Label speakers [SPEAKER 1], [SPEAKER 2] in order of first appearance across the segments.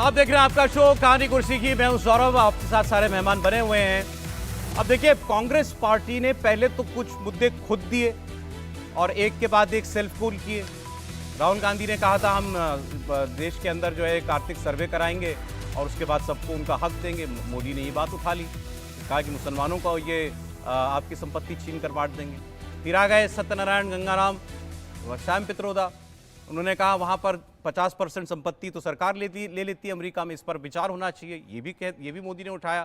[SPEAKER 1] आप देख रहे हैं आपका शो कहानी कुर्सी की। मैं हूं सौरभ, आपके साथ सारे मेहमान बने हुए हैं। अब देखिए, कांग्रेस पार्टी ने पहले तो कुछ मुद्दे खुद दिए और एक के बाद एक सेल्फ पोल किए। राहुल गांधी ने कहा था हम देश के अंदर जो है एक आर्थिक सर्वे कराएंगे और उसके बाद सबको उनका हक देंगे। मोदी ने ये बात उठा ली, कहा कि मुसलमानों को ये आपकी संपत्ति छीन कर बांट देंगे। फिर आ गए सत्यनारायण गंगाराम, श्याम पित्रोदा, उन्होंने कहा वहाँ पर 50% संपत्ति तो सरकार ले लेती है अमेरिका में, इस पर विचार होना चाहिए। ये भी मोदी ने उठाया।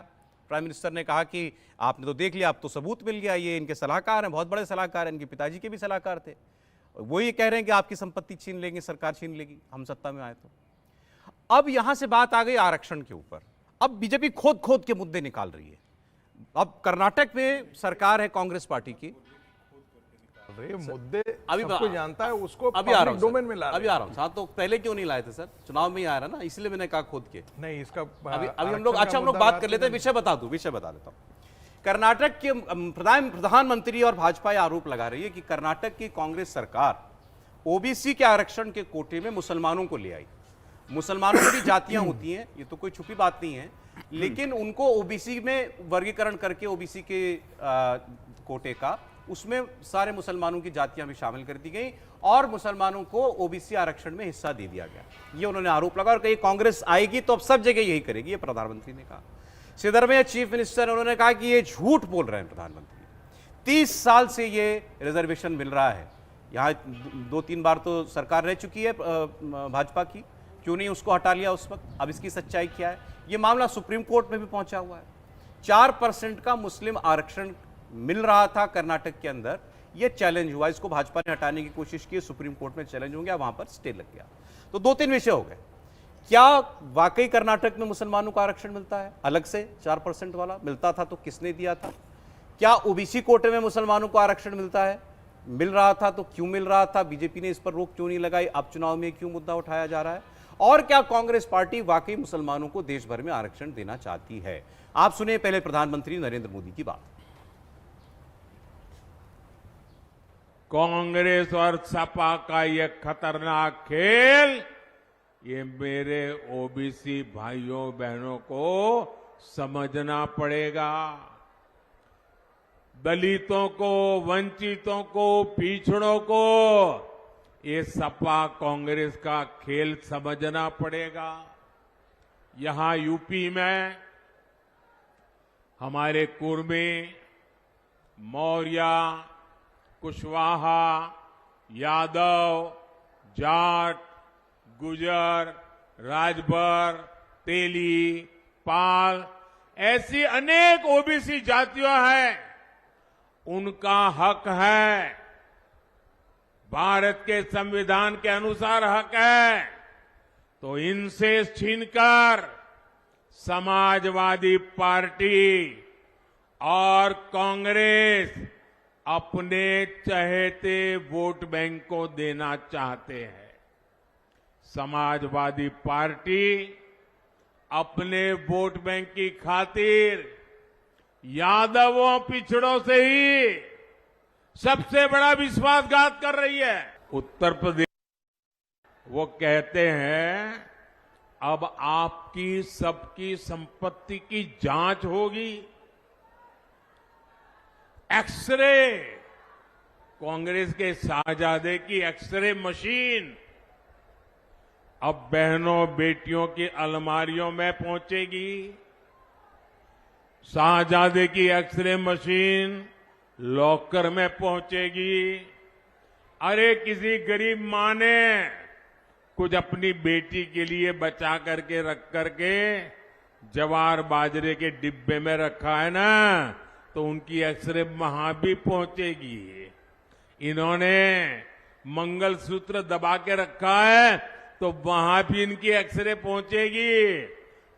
[SPEAKER 1] प्राइम मिनिस्टर ने कहा कि आपने तो देख लिया, अब तो सबूत मिल गया, ये इनके सलाहकार हैं, बहुत बड़े सलाहकार हैं, इनके पिताजी के भी सलाहकार थे। वो ये कह रहे हैं कि आपकी संपत्ति छीन लेंगे, सरकार छीन लेगी, हम सत्ता में आए तो। अब यहां से बात आ गई आरक्षण के ऊपर। अब बीजेपी खोद खोद के मुद्दे निकाल रही है। अब कर्नाटक में सरकार है कांग्रेस पार्टी की,
[SPEAKER 2] मुद्दे
[SPEAKER 1] अभी
[SPEAKER 2] सबको जानता है, उसको
[SPEAKER 1] अभी आ रहा हूं
[SPEAKER 2] डोमेन में ला
[SPEAKER 1] अभी आ रहा हूं साथ। तो पहले क्यों नहीं लाए थे सर? चुनाव में ही आ रहा ना, इसलिए मैंने कहा खोद के।
[SPEAKER 2] नहीं, इसका
[SPEAKER 1] अभी हम लोग बात कर लेते हैं। विषय बता देता हूं। कर्नाटक के प्रधानमंत्री और भाजपा आरोप लगा रही है कि कर्नाटक की कांग्रेस सरकार ओबीसी के आरक्षण के कोटे में मुसलमानों को ले आई। मुसलमानों की भी जातियां होती हैं, ये तो कोई छुपी बात नहीं है, लेकिन उनको ओबीसी में वर्गीकरण करके ओबीसी के कोटे का, उसमें सारे मुसलमानों की जातियां भी शामिल कर दी गई और मुसलमानों को ओबीसी आरक्षण में हिस्सा दे दिया गया। ये उन्होंने आरोप लगा और कही कांग्रेस आएगी तो अब सब जगह यही करेगी, ये प्रधानमंत्री ने कहा। सिद्धरमैया चीफ मिनिस्टर, उन्होंने कहा कि ये झूठ बोल रहे हैं प्रधानमंत्री। 30 साल से ये रिजर्वेशन मिल रहा है, यहाँ 2-3 बार तो सरकार रह चुकी है भाजपा की, क्यों नहीं उसको हटा लिया उस वक्त? अब इसकी सच्चाई क्या है? ये मामला सुप्रीम कोर्ट में भी पहुंचा हुआ है। 4% का मुस्लिम आरक्षण मिल रहा था कर्नाटक के अंदर, ये चैलेंज हुआ, इसको भाजपा ने हटाने की कोशिश की, सुप्रीम कोर्ट में चैलेंज हो गया, वहां पर स्टे लग गया। तो 2-3 विषय हो गए। क्या वाकई कर्नाटक में मुसलमानों को आरक्षण मिलता है अलग से? 4% वाला मिलता था तो किसने दिया था? क्या ओबीसी कोटे में मुसलमानों को आरक्षण मिलता है? मिल रहा था तो क्यों मिल रहा था? बीजेपी ने इस पर रोक क्यों नहीं लगाई? अब चुनाव में क्यों मुद्दा उठाया जा रहा है? और क्या कांग्रेस पार्टी वाकई मुसलमानों को देश भर में आरक्षण देना चाहती है? आप सुनिए पहले प्रधानमंत्री नरेंद्र मोदी की बात।
[SPEAKER 3] कांग्रेस और सपा का ये खतरनाक खेल, ये मेरे ओबीसी भाइयों बहनों को समझना पड़ेगा। दलितों को, वंचितों को, पिछड़ों को ये सपा कांग्रेस का खेल समझना पड़ेगा। यहां यूपी में हमारे कुर्मी, मौर्य, कुशवाहा, यादव, जाट, गुजर, राजभर, तेली, पाल, ऐसी अनेक ओबीसी जातियां हैं। उनका हक है, भारत के संविधान के अनुसार हक है। तो इनसे छीनकर समाजवादी पार्टी और कांग्रेस अपने चहेते वोट बैंक को देना चाहते हैं। समाजवादी पार्टी अपने वोट बैंक की खातिर यादवों, पिछड़ों से ही सबसे बड़ा विश्वासघात कर रही है। उत्तर प्रदेश, वो कहते हैं अब आपकी सबकी संपत्ति की जांच होगी। एक्सरे, कांग्रेस के शाहजादे की एक्सरे मशीन अब बहनों बेटियों की अलमारियों में पहुंचेगी। शाहजादे की एक्सरे मशीन लॉकर में पहुंचेगी। अरे किसी गरीब मां ने कुछ अपनी बेटी के लिए बचा करके रख करके जवार बाजरे के डिब्बे में रखा है ना, तो उनकी एक्सरे वहां भी पहुंचेगी। इन्होंने मंगलसूत्र दबा के रखा है तो वहां भी इनकी एक्सरे पहुंचेगी।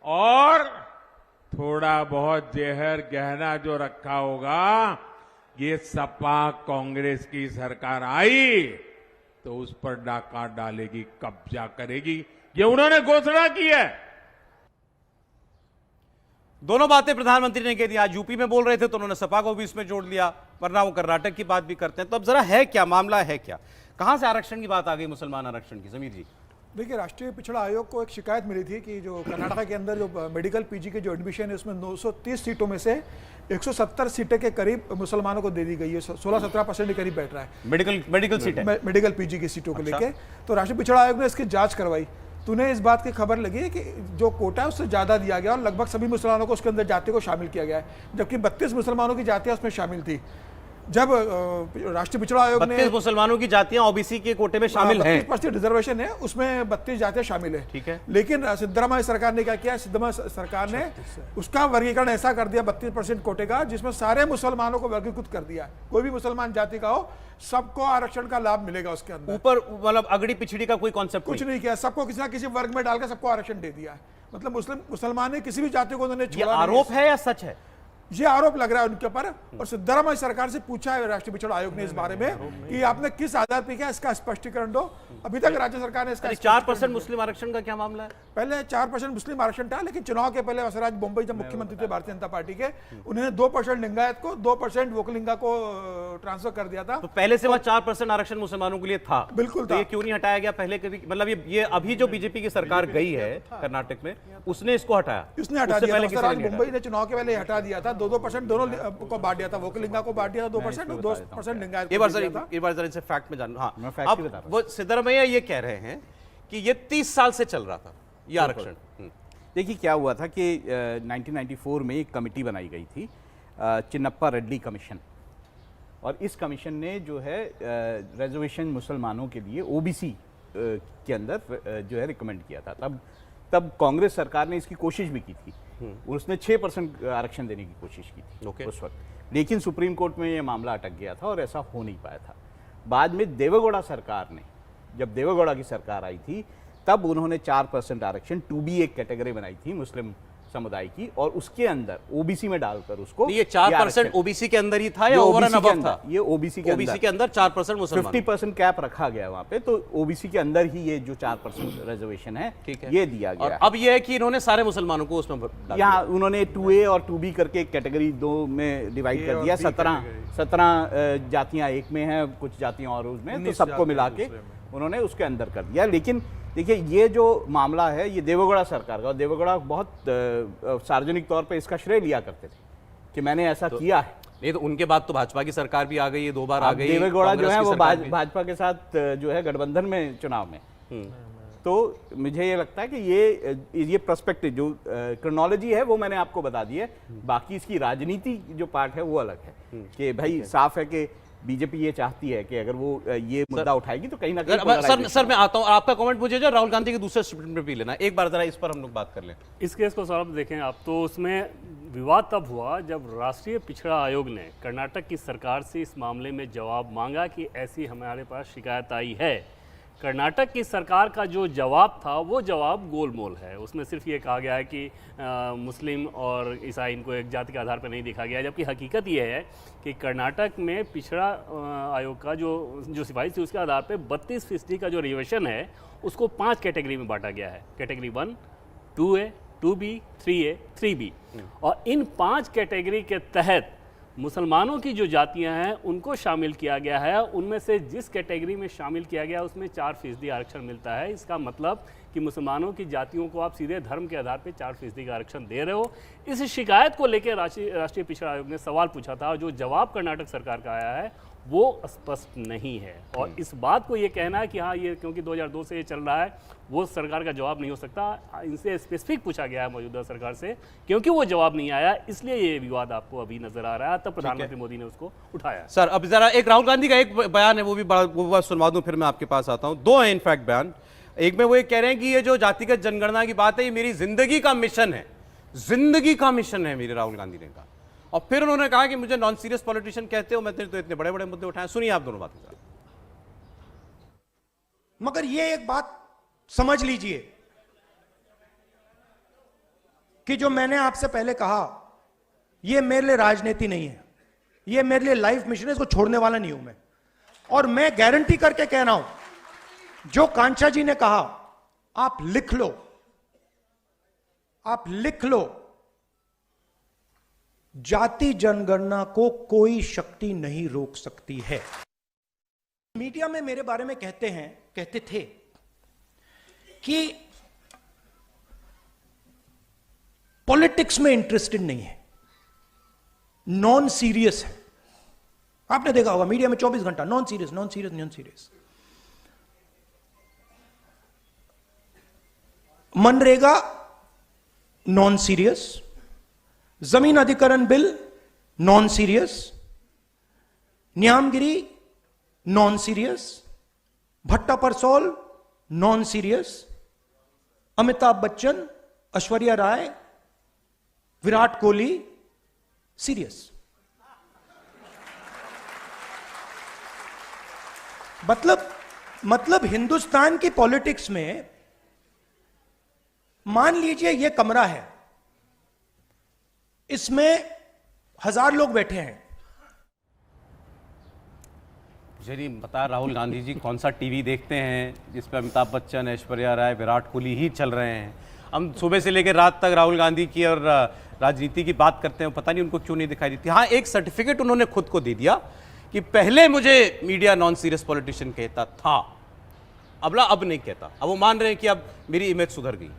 [SPEAKER 3] और थोड़ा बहुत जहर गहना जो रखा होगा, ये सपा कांग्रेस की सरकार आई तो उस पर डाका डालेगी, कब्जा करेगी। ये उन्होंने घोषणा की है।
[SPEAKER 1] दोनों बातें प्रधानमंत्री ने कह दी। आज यूपी में बोल रहे थे तो उन्होंने सपा को भी इसमें जोड़ लिया, वरना वो कर्नाटक की बात भी करते हैं। तो अब जरा है क्या मामला, है क्या? कहां से आरक्षण की बात आ गई, मुसलमान आरक्षण की? समीर जी।
[SPEAKER 2] देखिए, राष्ट्रीय पिछड़ा आयोग को एक शिकायत मिली थी कि जो कर्नाटक के अंदर जो मेडिकल पीजी के जो एडमिशन है उसमें 930 सीटों में से 170 सीटें के करीब मुसलमानों को दे दी गई है। 16-17% के करीब बैठ रहा है
[SPEAKER 1] मेडिकल सीट है,
[SPEAKER 2] मेडिकल पीजी की सीटों को
[SPEAKER 1] अच्छा।
[SPEAKER 2] लेके। तो राष्ट्रीय पिछड़ा आयोग ने इसकी जांच करवाई, तो उन्हें इस बात की खबर लगी कि जो कोटा है उससे ज़्यादा दिया गया और लगभग सभी मुसलमानों को उसके अंदर जाति को शामिल किया गया है, जबकि 32 मुसलमानों की जातियाँ उसमें शामिल थी। जब राष्ट्रीय पिछड़ा आयोग ने
[SPEAKER 1] 32 मुसलमानों की जातियां ओबीसी के कोटे में शामिल हैं,
[SPEAKER 2] 32% रिजर्वेशन है, उसमें 32 जातियां शामिल है,
[SPEAKER 1] ठीक है।
[SPEAKER 2] लेकिन सिद्धरामैया सरकार ने क्या किया, सिद्धरामैया सरकार ने उसका वर्गीकरण ऐसा कर दिया 32% कोटे का, जिसमें सारे मुसलमानों को वर्गीकृत कर दिया। कोई भी मुसलमान जाति का हो, सबको आरक्षण का लाभ मिलेगा उसके अंदर।
[SPEAKER 1] ऊपर मतलब अगड़ी पिछड़ी का कोई कॉन्सेप्ट
[SPEAKER 2] कुछ नहीं किया, सबको किसी ना किसी वर्ग में डालकर सबको आरक्षण दे दिया है। मतलब मुसलमान ने किसी भी जाति को उन्होंने
[SPEAKER 1] ये
[SPEAKER 2] छोड़ा नहीं।
[SPEAKER 1] आरोप है या सच है?
[SPEAKER 2] ये आरोप लग रहा है उनके ऊपर, और सिद्धरामैया सरकार से पूछा है राष्ट्रीय पिछड़ा आयोग ने इस बारे में कि आपने किस आधार पर किया, इसका स्पष्टीकरण दो। अभी तक राज्य सरकार ने इसका
[SPEAKER 1] 4% मुस्लिम आरक्षण का क्या मामला है?
[SPEAKER 2] पहले 4% मुस्लिम आरक्षण था, लेकिन चुनाव के पहले वसराज बोम्बई जब मुख्यमंत्री थे भारतीय जनता पार्टी के, उन्होंने 2% लिंगायत को, 2% वोकलिंगा को ट्रांसफर कर दिया था।
[SPEAKER 1] तो पहले से वहां 4% आरक्षण मुसलमानों के लिए था,
[SPEAKER 2] बिल्कुल
[SPEAKER 1] तो
[SPEAKER 2] था।
[SPEAKER 1] ये क्यों नहीं हटाया गया पहले कभी? मतलब ये अभी जो बीजेपी की सरकार गई है कर्नाटक में, उसने इसको हटाया,
[SPEAKER 2] उसने हटा
[SPEAKER 1] उससे
[SPEAKER 2] दिया
[SPEAKER 1] पहले
[SPEAKER 2] था।
[SPEAKER 1] किसी ने
[SPEAKER 2] वसराज
[SPEAKER 1] नहीं
[SPEAKER 2] बोम्बई ने चुनाव के पहले हटा दिया था। 2% दोनों को बांट दिया था, वोकलिंगा को बांट दिया था 2%, 2% लिंगायत को दिया था।
[SPEAKER 1] एक बार जरा इनसे फैक्ट में जानूं। हाँ,
[SPEAKER 4] मैं फैक्ट ही
[SPEAKER 1] अब
[SPEAKER 4] बता रहा हूं।
[SPEAKER 1] वो सिद्धरामैया ये कह रहे हैं कि ये 30 साल से चल रहा था ये आरक्षण।
[SPEAKER 4] देखिए क्या हुआ था कि 1994 में एक कमेटी बनाई गई थी, चिन्नप्पा रेड्डी कमीशन, और इस कमीशन ने जो है रिजर्वेशन मुसलमानों के लिए ओबीसी के अंदर जो है रिकमेंड किया था। तब कांग्रेस सरकार ने इसकी कोशिश भी की थी, उसने 6% आरक्षण देने की कोशिश की थी
[SPEAKER 1] ओके।
[SPEAKER 4] उस वक्त, लेकिन सुप्रीम कोर्ट में ये मामला अटक गया था और ऐसा हो नहीं पाया था। बाद में देवेगौड़ा सरकार ने, जब देवेगौड़ा की सरकार आई थी, तब उन्होंने 4% आरक्षण 2B एक कैटेगरी बनाई थी मुस्लिम समुदाय की, और उसके अंदर ओबीसी में डालकर उसको
[SPEAKER 1] ये 4% ओबीसी के अंदर ही था या ओवर एंड अबव था?
[SPEAKER 4] ये ओबीसी
[SPEAKER 1] के अंदर 4% मुसलमान,
[SPEAKER 4] 50% कैप रखा गया वहां पे, तो ओबीसी के अंदर ही ये जो 4% रिजर्वेशन है,
[SPEAKER 1] ठीक है,
[SPEAKER 4] ये दिया गया
[SPEAKER 1] और
[SPEAKER 4] है।
[SPEAKER 1] अब ये है कि इन्होंने सारे मुसलमानों को उसमें डाल
[SPEAKER 4] यहाँ उन्होंने 2A और 2B करके एक कैटेगरी 2 में डिवाइड कर दिया। 17 जातियां एक में हैं, कुछ जातियां और उसमें, तो सबको मिला के उन्होंने उसके अंदर कर दिया। लेकिन देखिए ये जो मामला है ये देवेगौड़ा सरकार का, और देवेगौड़ा बहुत सार्वजनिक तौर पे इसका श्रेय लिया करते थे कि मैंने ऐसा किया है।
[SPEAKER 1] नहीं तो उनके बाद तो भाजपा की सरकार भी आ गई है, 2 बार आ गई।
[SPEAKER 4] देवेगौड़ा जो
[SPEAKER 1] कांग्रेस
[SPEAKER 4] है
[SPEAKER 1] की
[SPEAKER 4] वो
[SPEAKER 1] सरकार भी।
[SPEAKER 4] भाजपा के साथ जो है गठबंधन में चुनाव में, तो मुझे ये लगता है कि ये पर्सपेक्टिव जो क्रोनोलॉजी है वो मैंने आपको बता दी है। बाकी इसकी राजनीति जो पार्ट है वो अलग है कि भाई साफ है कि बीजेपी ये चाहती है कि अगर वो ये मुद्दा उठाएगी तो कहीं ना कहीं
[SPEAKER 1] सर मैं आता हूं, आपका कमेंट मुझे जो राहुल गांधी के दूसरे स्टेटमेंट पे भी लेना, एक बार जरा इस पर हम लोग बात कर लें।
[SPEAKER 5] इस केस को सौरभ देखें आप, तो उसमें विवाद तब हुआ जब राष्ट्रीय पिछड़ा आयोग ने कर्नाटक की सरकार से इस मामले में जवाब मांगा कि ऐसी हमारे पास शिकायत आई है। कर्नाटक की सरकार का जो जवाब था वो जवाब गोलमोल है। उसमें सिर्फ ये कहा गया है कि मुस्लिम और ईसाई इनको एक जाति के आधार पर नहीं देखा गया, जबकि हकीकत ये है कि कर्नाटक में पिछड़ा आयोग का जो सिफारिश थी उसके आधार पे 32% का जो रिजर्वेशन है उसको 5 कैटेगरी में बांटा गया है। Category 1, 2A, 2B, 3A, 3B, और इन 5 कैटेगरी के तहत मुसलमानों की जो जातियां हैं उनको शामिल किया गया है। उनमें से जिस कैटेगरी में शामिल किया गया उसमें 4% आरक्षण मिलता है। इसका मतलब कि मुसलमानों की जातियों को आप सीधे धर्म के आधार पर 4% का आरक्षण दे रहे हो। इस शिकायत को लेकर राष्ट्रीय पिछड़ा आयोग ने सवाल पूछा था, जो जवाब कर्नाटक सरकार का आया है वो स्पष्ट नहीं है। और इस बात को ये कहना है कि हाँ ये क्योंकि 2002 से ये चल रहा है वो सरकार का जवाब नहीं हो सकता, इनसे स्पेसिफिक पूछा गया है मौजूदा सरकार से, क्योंकि वो जवाब नहीं आया इसलिए ये विवाद आपको अभी नजर आ रहा है। तब प्रधानमंत्री मोदी ने उसको उठाया।
[SPEAKER 1] सर अब जरा एक राहुल गांधी का एक बयान है, वो बात सुनवा दूं, फिर मैं आपके पास आता हूं। 2 हैं इनफैक्ट बयान। एक में वो ये कह रहे हैं कि ये जो जातिगत जनगणना की बात है ये मेरी जिंदगी का मिशन है, जिंदगी का मिशन है मेरे, राहुल गांधी ने कहा। और फिर उन्होंने कहा कि मुझे नॉन सीरियस पॉलिटिशियन कहते हो, मैंने तो इतने बड़े बड़े मुद्दे उठाए। सुनिए आप दोनों बातें।
[SPEAKER 6] मगर ये एक बात समझ लीजिए कि जो मैंने आपसे पहले कहा ये मेरे लिए राजनीति नहीं है, ये मेरे लिए लाइफ मिशन है, इसको छोड़ने वाला नहीं हूं मैं। और मैं गारंटी करके कह रहा हूं जो कांचा जी ने कहा आप लिख लो, आप लिख लो, जाति जनगणना को कोई शक्ति नहीं रोक सकती है। मीडिया में मेरे बारे में कहते थे कि पॉलिटिक्स में इंटरेस्टेड नहीं है, नॉन सीरियस है। आपने देखा होगा मीडिया में 24 घंटा non serious, non serious, non serious. Manrega non serious, जमीन अधिकरण bill non serious, Niyamgiri non serious, Bhatta Parsaul non serious, Amitabh Bachchan, Aishwarya Rai, Virat Kohli serious. मतलब हिंदुस्तान की पॉलिटिक्स में मान लीजिए यह कमरा है, इसमें 1000 लोग बैठे हैं।
[SPEAKER 1] मुझे नहीं पता राहुल गांधी जी कौन सा टीवी देखते हैं जिस पर अमिताभ बच्चन, ऐश्वर्या राय, विराट कोहली ही चल रहे हैं। हम सुबह से लेकर रात तक राहुल गांधी की और राजनीति की बात करते हैं, पता नहीं उनको क्यों नहीं दिखाई देती। हाँ, एक सर्टिफिकेट उन्होंने खुद को दे दिया कि पहले मुझे मीडिया नॉन सीरियस पॉलिटिशियन कहता था, अब नहीं कहता। अब वो मान रहे हैं कि अब मेरी इमेज सुधर गई।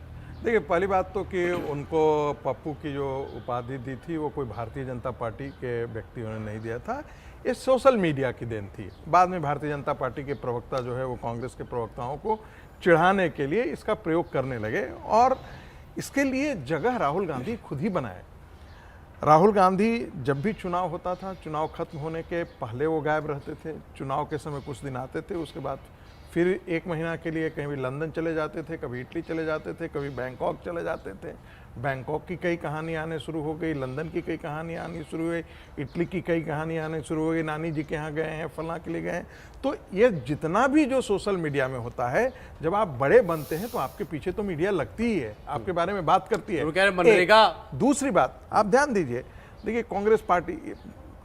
[SPEAKER 7] देखिए, पहली बात तो कि उनको पप्पू की जो उपाधि दी थी वो कोई भारतीय जनता पार्टी के व्यक्तियों ने नहीं दिया था, ये सोशल मीडिया की देन थी। बाद में भारतीय जनता पार्टी के प्रवक्ता जो है वो कांग्रेस के प्रवक्ताओं को चिढ़ाने के लिए इसका प्रयोग करने लगे और इसके लिए जगह राहुल गांधी खुद ही बनाए। राहुल गांधी जब भी चुनाव होता था, चुनाव खत्म होने के पहले वो गायब रहते थे, चुनाव के समय कुछ दिन आते थे, उसके बाद फिर 1 महीना के लिए कहीं भी लंदन चले जाते थे, कभी इटली चले जाते थे, कभी बैंकॉक चले जाते थे। बैंकॉक की कई कहानी आने शुरू हो गई, लंदन की कई कहानी आनी शुरू हुई, इटली की कई कहानी आने शुरू हो गई, नानी जी के यहाँ गए हैं, फलां के लिए गए हैं। तो ये जितना भी जो सोशल मीडिया में होता है, जब आप बड़े बनते हैं तो आपके पीछे तो मीडिया लगती ही है, आपके बारे में बात करती है। दूसरी बात आप ध्यान दीजिए, देखिए कांग्रेस पार्टी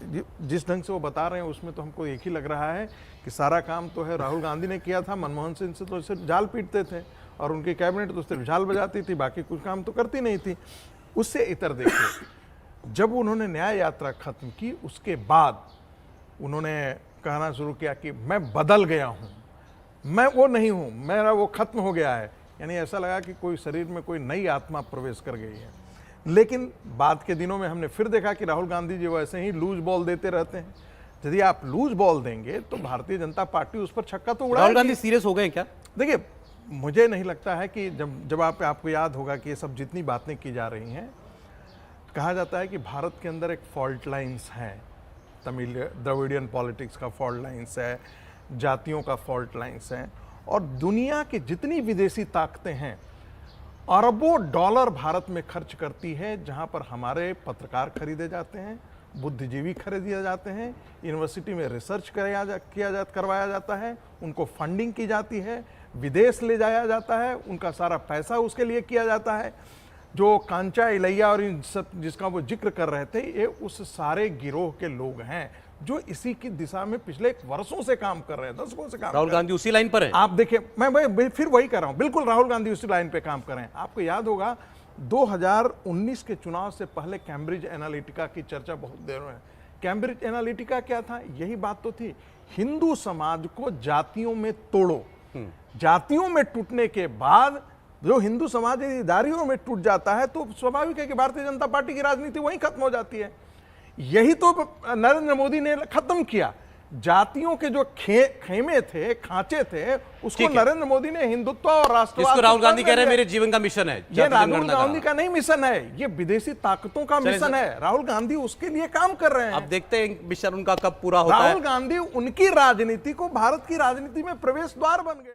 [SPEAKER 7] जिस ढंग से वो बता रहे हैं उसमें तो हमको एक ही लग रहा है कि सारा काम तो है राहुल गांधी ने किया था। मनमोहन सिंह से तो सिर्फ जाल पीटते थे और उनकी कैबिनेट तो सिर्फ जाल बजाती थी, बाकी कुछ काम तो करती नहीं थी। उससे इतर देखिए, जब उन्होंने न्याय यात्रा खत्म की उसके बाद उन्होंने कहना शुरू किया कि मैं बदल गया हूँ, मैं वो नहीं हूँ, मेरा वो खत्म हो गया है। यानी ऐसा लगा कि कोई शरीर में कोई नई आत्मा प्रवेश कर गई है। लेकिन बाद के दिनों में हमने फिर देखा कि राहुल गांधी जी वैसे ही लूज बॉल देते रहते हैं। यदि आप लूज बॉल देंगे तो भारतीय जनता पार्टी उस पर छक्का तो उड़ाएगी।
[SPEAKER 1] राहुल गांधी सीरियस हो गए क्या?
[SPEAKER 7] देखिए, मुझे नहीं लगता है कि जब आपको याद होगा कि ये सब जितनी बातें की जा रही हैं, कहा जाता है कि भारत के अंदर एक फॉल्ट लाइन्स हैं, तमिल द्रविडियन पॉलिटिक्स का फॉल्ट लाइन्स है, जातियों का फॉल्ट लाइन्स है, और दुनिया की जितनी विदेशी ताकतें हैं अरबों डॉलर भारत में खर्च करती है, जहां पर हमारे पत्रकार खरीदे जाते हैं, बुद्धिजीवी खरीदे जाते हैं, यूनिवर्सिटी में रिसर्च करवाया जाता है, उनको फंडिंग की जाती है, विदेश ले जाया जाता है, उनका सारा पैसा उसके लिए किया जाता है। जो कांचा इलैया और इन सब जिसका वो जिक्र कर रहे थे, ये उस सारे गिरोह के लोग हैं जो इसी की दिशा में पिछले वर्षों से काम कर रहे हैं, दशकों से काम।
[SPEAKER 1] राहुल गांधी उसी लाइन पर है।
[SPEAKER 7] आप देखिए, मैं फिर वही कर रहा हूं, बिल्कुल राहुल गांधी उसी लाइन पे काम कर रहे हैं। आपको याद होगा 2019 के चुनाव से पहले कैम्ब्रिज एनालिटिका की चर्चा बहुत देर में है। कैम्ब्रिज एनालिटिका क्या था? यही बात तो थी, हिंदू समाज को जातियों में तोड़ो। जातियों में टूटने के बाद जो हिंदू समाज यदि दारियों में टूट जाता है तो स्वाभाविक है कि भारतीय जनता पार्टी की राजनीति वहीं खत्म हो जाती है। यही तो नरेंद्र मोदी ने खत्म किया। जातियों के जो खेमे थे, खांचे थे, उसको नरेंद्र मोदी ने हिंदुत्व और राष्ट्रवाद।
[SPEAKER 1] इसको राहुल गांधी कह रहे हैं मेरे जीवन का मिशन है।
[SPEAKER 7] ये राहुल गांधी का नहीं मिशन है, ये विदेशी ताकतों का मिशन है। राहुल गांधी उसके लिए काम कर रहे हैं।
[SPEAKER 1] अब देखते हैं मिशन उनका कब पूरा होता है।
[SPEAKER 7] राहुल गांधी उनकी राजनीति को भारत की राजनीति में प्रवेश द्वार बन गए।